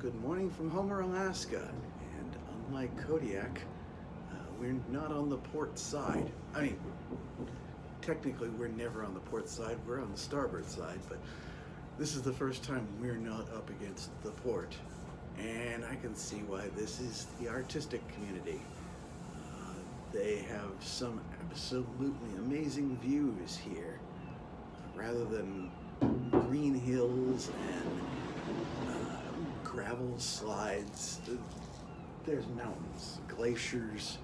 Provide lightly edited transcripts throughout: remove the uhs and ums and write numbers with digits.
Good morning from Homer, Alaska, and unlike Kodiak, we're not on the port side. I mean, technically we're never on the port side, we're on the starboard side, but this is the first time we're not up against the port, and I can see why. This is the artistic community. They have some absolutely amazing views here, rather than green hills and gravel slides. There's mountains, glaciers,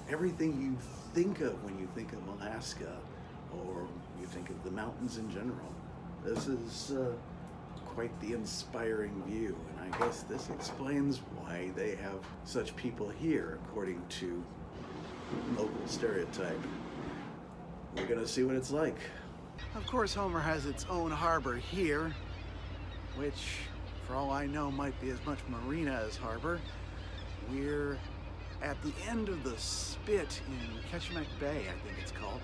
everything you think of when you think of Alaska, or you think of the mountains in general. This is quite the inspiring view, and I guess this explains why they have such people here, according to local stereotype. We're gonna see what it's like. Of course, Homer has its own harbor here, which, for all I know, might be as much marina as harbor. We're at the end of the spit in Ketchimek Bay, I think it's called.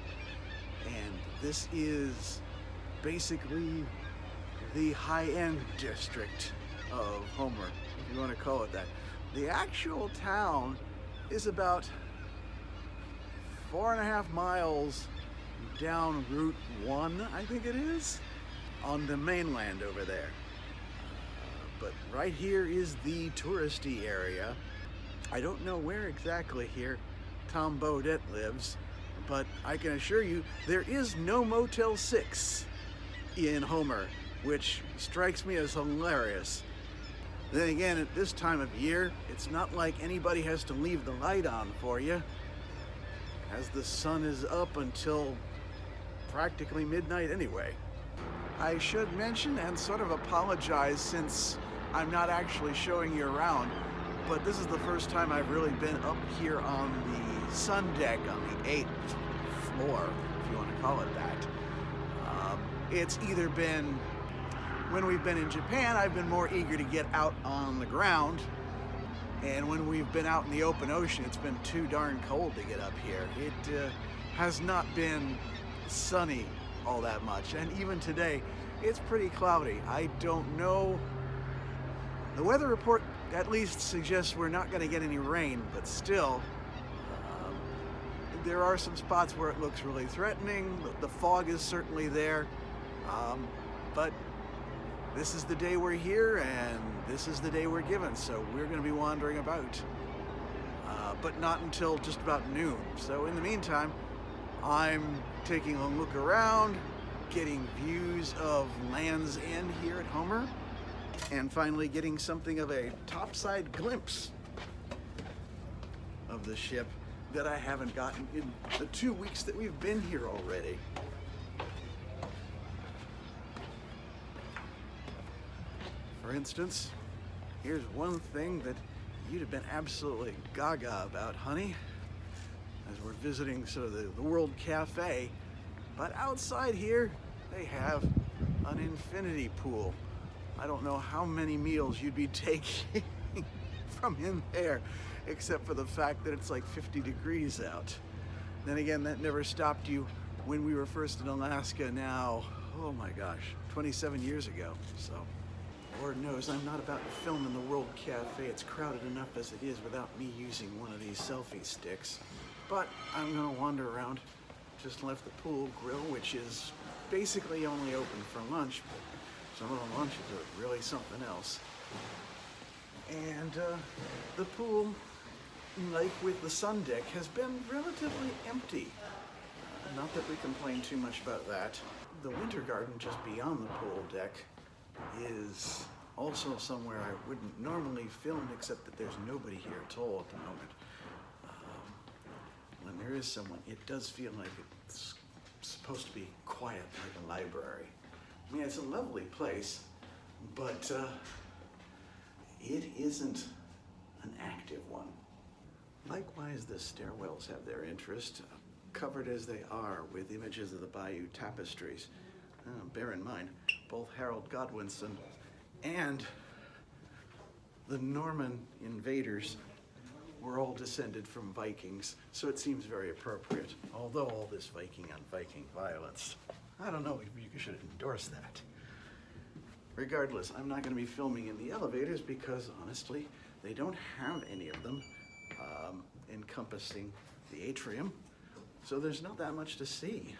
And this is basically the high-end district of Homer, if you want to call it that. The actual town is about 4.5 miles down Route 1, I think it is, on the mainland over there. But right here is the touristy area. I don't know where exactly here Tom Bodett lives, but I can assure you there is no Motel 6 in Homer, which strikes me as hilarious. Then again, at this time of year, it's not like anybody has to leave the light on for you, as the sun is up until practically midnight anyway. I should mention and sort of apologize, since I'm not actually showing you around, but this is the first time I've really been up here on the sun deck on the 8th floor, if you want to call it that. It's either been, when we've been in Japan, I've been more eager to get out on the ground, and when we've been out in the open ocean, it's been too darn cold to get up here. It has not been sunny all that much, and even today, it's pretty cloudy. I don't know. The weather report at least suggests we're not going to get any rain, but still, there are some spots where it looks really threatening. The fog is certainly there, but this is the day we're here, and this is the day we're given, so we're going to be wandering about, but not until just about noon. So in the meantime, I'm taking a look around, getting views of Land's End here at Homer, and finally getting something of a topside glimpse of the ship that I haven't gotten in the 2 weeks that we've been here already. For instance, here's one thing that you'd have been absolutely gaga about, honey, as we're visiting sort of the World Cafe. But outside here, they have an infinity pool. I don't know how many meals you'd be taking from in there, except for the fact that it's like 50 degrees out. Then again, that never stopped you when we were first in Alaska now, oh my gosh, 27 years ago. So, Lord knows I'm not about to film in the World Cafe. It's crowded enough as it is without me using one of these selfie sticks. But I'm gonna wander around. Just left the pool grill, which is basically only open for lunch, but some of the lunches are really something else. And the pool, like with the sun deck, has been relatively empty. Not that we complain too much about that. The winter garden just beyond the pool deck is also somewhere I wouldn't normally film, except that there's nobody here at all at the moment. When there is someone, it does feel like it's supposed to be quiet, like a library. I mean, it's a lovely place, but it isn't an active one. Likewise, the stairwells have their interest, covered as they are with images of the Bayou tapestries. Bear in mind, both Harold Godwinson and the Norman invaders were all descended from Vikings, so it seems very appropriate, although all this Viking on Viking violence, I don't know if you should endorse that. Regardless, I'm not going to be filming in the elevators because honestly, they don't have any of them encompassing the atrium, so there's not that much to see.